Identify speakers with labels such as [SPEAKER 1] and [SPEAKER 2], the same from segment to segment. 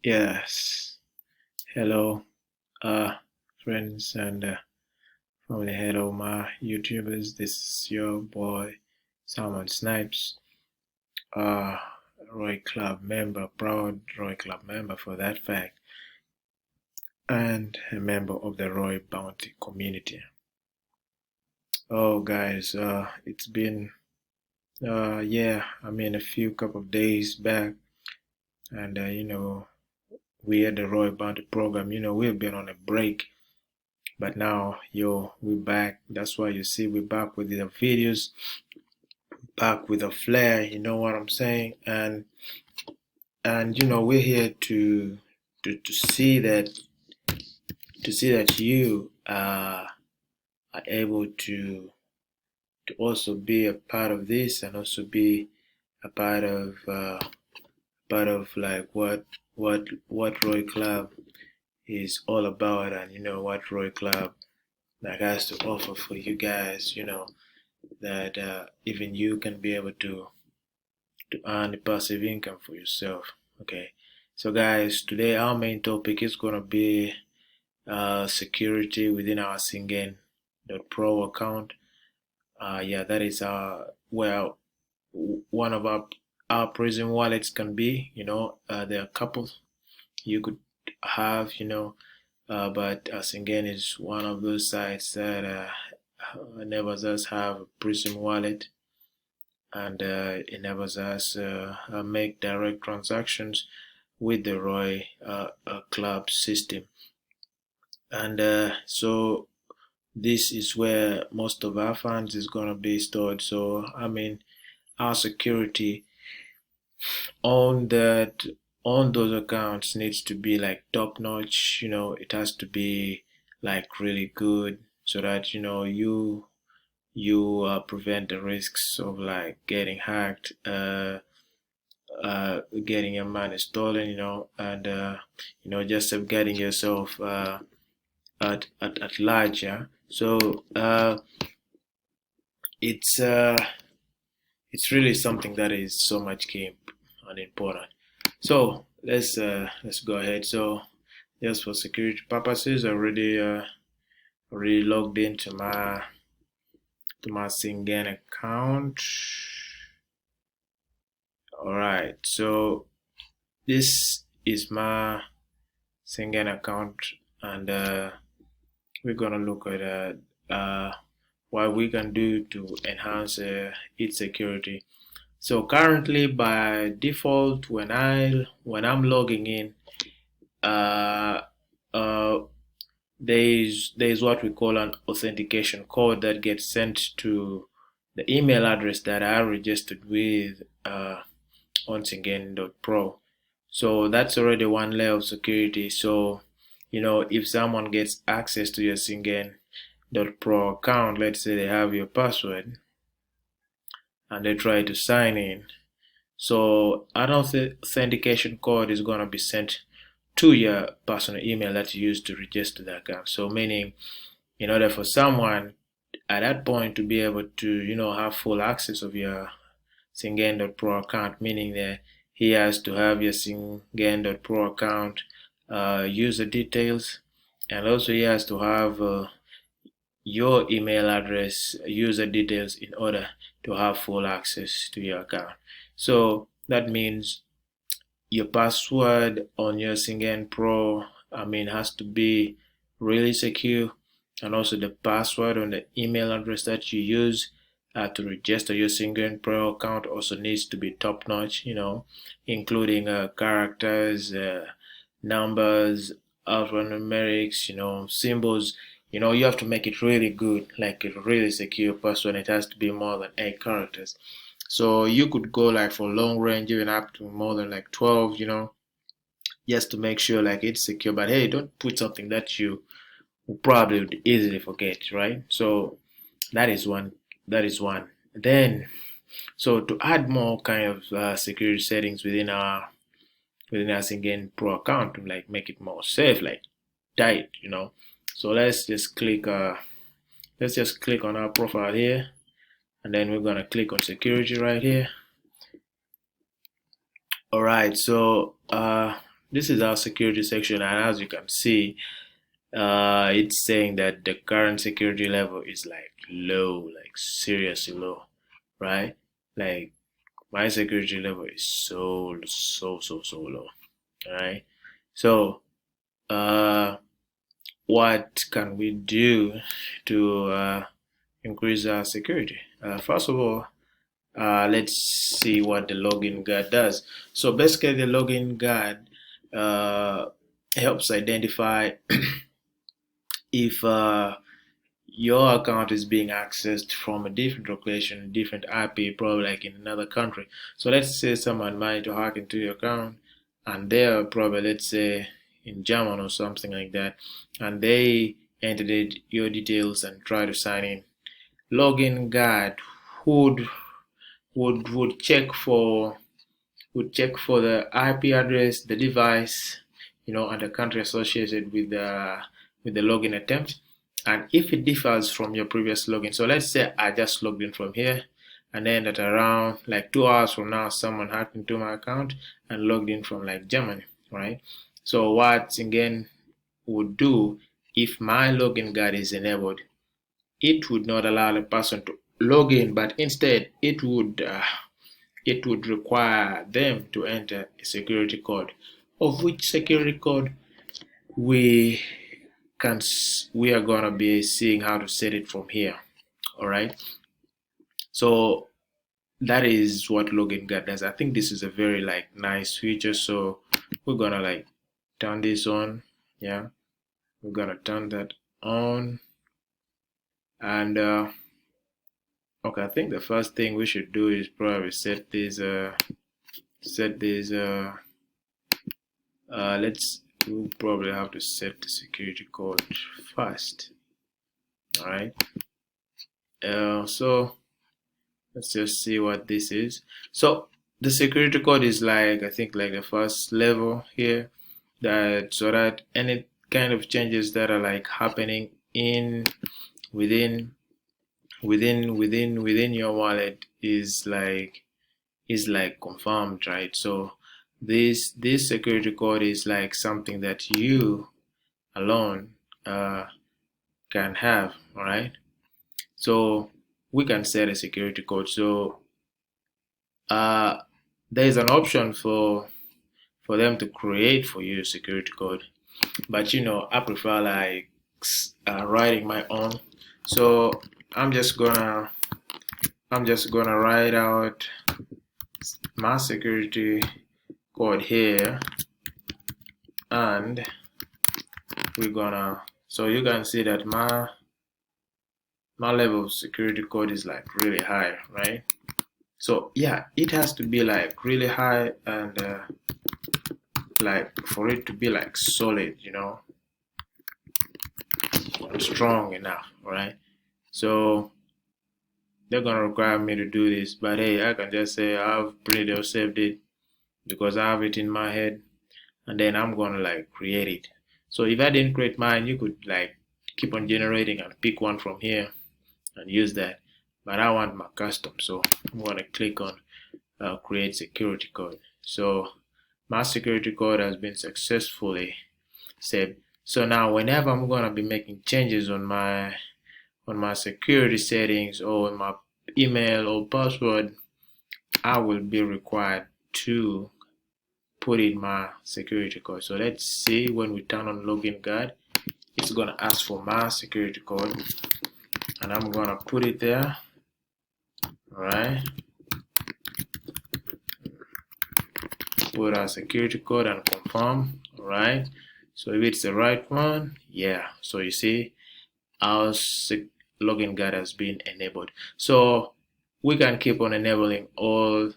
[SPEAKER 1] Yes. Hello, friends and family. Hello, my YouTubers. This is your boy, Salmon Snipes. Uh, Roy Club member, proud Roy Club member for that fact, and a member of the Roy Bounty community. Oh, guys, it's been, a few couple of days back, and we had the Roy Bounty program. We've been on a break. But now, we're back. That's why you see we're back with the videos, back with a flair. You know what I'm saying? And we're here to see that you are able to also be a part of this and also be a part of like what Roy Club is all about, and what Roy Club like has to offer for you guys. That even you can be able to earn a passive income for yourself. Okay, so guys, today our main topic is gonna be security within our Sigen.pro account. Yeah, that is one of our prison wallets can be. There are a couple you could have. But Singen is one of those sites that enables us have a Prism wallet, and enables us make direct transactions with the Roy Club system. And so this is where most of our funds is going to be stored. So our security on that on those accounts needs to be like top notch. It has to be like really good so that you prevent the risks of like getting hacked, getting your money stolen, and just getting yourself at large. Yeah. So it's uh, it's really something that is so much key and important. So let's go ahead. So just for security purposes, I already logged into my Singen account. Alright, so this is my Singen account, and we're gonna look at what we can do to enhance its security. So currently, by default, when I'm logging in, uh, uh, there's what we call an authentication code that gets sent to the email address that I registered with on Sigen.pro. So that's already one layer of security. So if someone gets access to your Sigen.pro account, let's say they have your password and they try to sign in, so an authentication code is going to be sent to your personal email that you use to register the account. So meaning, in order for someone at that point to be able to, have full access of your Sigen.pro account, meaning that he has to have your Sigen.pro account user details, and also he has to have your email address, user details, in order to have full access to your account. So that means your password on your Sigen.pro, has to be really secure, and also the password on the email address that you use to register your Sigen.pro account also needs to be top notch, including characters, numbers, alphanumerics, symbols. You have to make it really good, like a really secure password. It has to be more than 8 characters. So you could go like for long range, even up to more than like 12, just to make sure like it's secure. But hey, don't put something that you will probably easily forget, right? So that is one. That is one. Then, so to add more kind of security settings within our Sigen.pro account to like make it more safe, like tight, So let's just click on our profile here, and then we're gonna click on security right here. All right, so this is our security section, and as you can see, it's saying that the current security level is like low, like seriously low, right? Like my security level is so low, right? So, what can we do to increase our security? First of all, let's see what the login guard does. So basically, the login guard helps identify if your account is being accessed from a different location, different IP, probably like in another country. So let's say someone managed to hack into your account, and they're probably, let's say, in German or something like that, and they entered your details and try to sign in. Login guard would would check for the IP address, the device, and the country associated with the login attempt. And if it differs from your previous login, so let's say I just logged in from here, and then at around like 2 hours from now, someone hacked into my account and logged in from like Germany, right? So what Sigen would do, if my login guard is enabled, it would not allow the person to log in, but instead it would require them to enter a security code, of which security code we can we are gonna be seeing how to set it from here. All right. So that is what login guard does. I think this is a very like nice feature. So we're gonna like turn this on. Yeah, we're gonna turn that on. And okay, I think the first thing we should do is probably set this we'll probably have to set the security code first. All right. So let's just see what this is. So the security code is like, I think like the first level here, that so that any kind of changes that are like happening within your wallet is like confirmed, right? So this security code is like something that you alone can have. All right. So we can set a security code. So there is an option for them to create for you a security code, but I prefer like writing my own. So I'm just gonna write out my security code here, and we're gonna, so you can see that my level of security code is like really high, right? So yeah, it has to be like really high, and like for it to be like solid, strong enough, right? So they're gonna require me to do this, but hey, I can just say I've printed or saved it because I have it in my head, and then I'm gonna like create it. So if I didn't create mine, you could like keep on generating and pick one from here and use that. But I want my custom, so I'm gonna click on create security code. So my security code has been successfully saved. So now whenever I'm gonna be making changes on my security settings or my email or password, I will be required to put in my security code. So let's see, when we turn on login guard, it's gonna ask for my security code, and I'm gonna put it there. All right, put our security code and confirm. All right, so if it's the right one, yeah. So you see, our login guard has been enabled. So we can keep on enabling all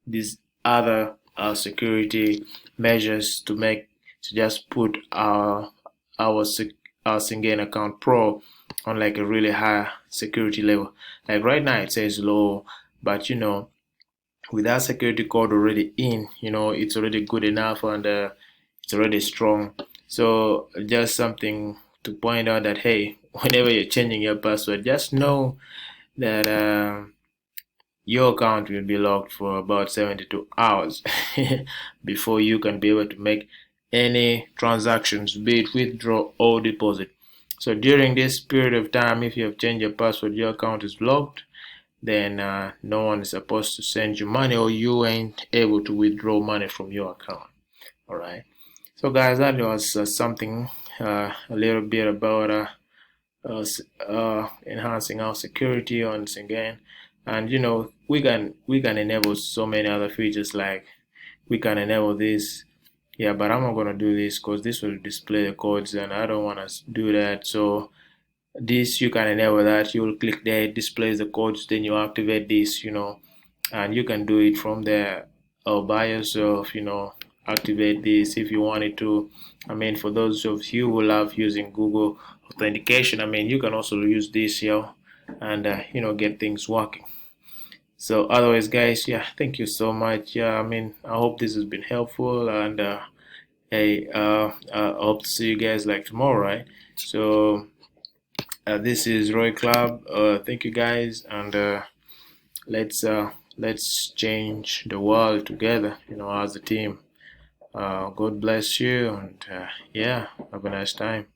[SPEAKER 1] these other security measures to just put our Sigen.pro on like a really high security level. Like right now it says low, but with that security code already in, it's already good enough, and it's already strong. So just something to point out that, hey, whenever you're changing your password, just know that your account will be locked for about 72 hours before you can be able to make any transactions, be it withdraw or deposit. So during this period of time, if you have changed your password, your account is blocked, then no one is supposed to send you money, or you ain't able to withdraw money from your account. All right. So guys, that was something a little bit about enhancing our security on Sigen. And we can enable so many other features, like we can enable this. Yeah, but I'm not gonna do this because this will display the codes and I don't want to do that. So this, you can enable that. You will click there, it displays the codes, then you activate this, and you can do it from there by yourself, activate this if you wanted to. I mean, for those of you who love using Google authentication, I mean, you can also use this here and get things working. So otherwise, guys, yeah, thank you so much. Yeah, I mean, I hope this has been helpful, and hey, I hope to see you guys like tomorrow, right? So this is Roy Club. Thank you guys, and let's let's change the world together, as a team. God bless you, and yeah, have a nice time.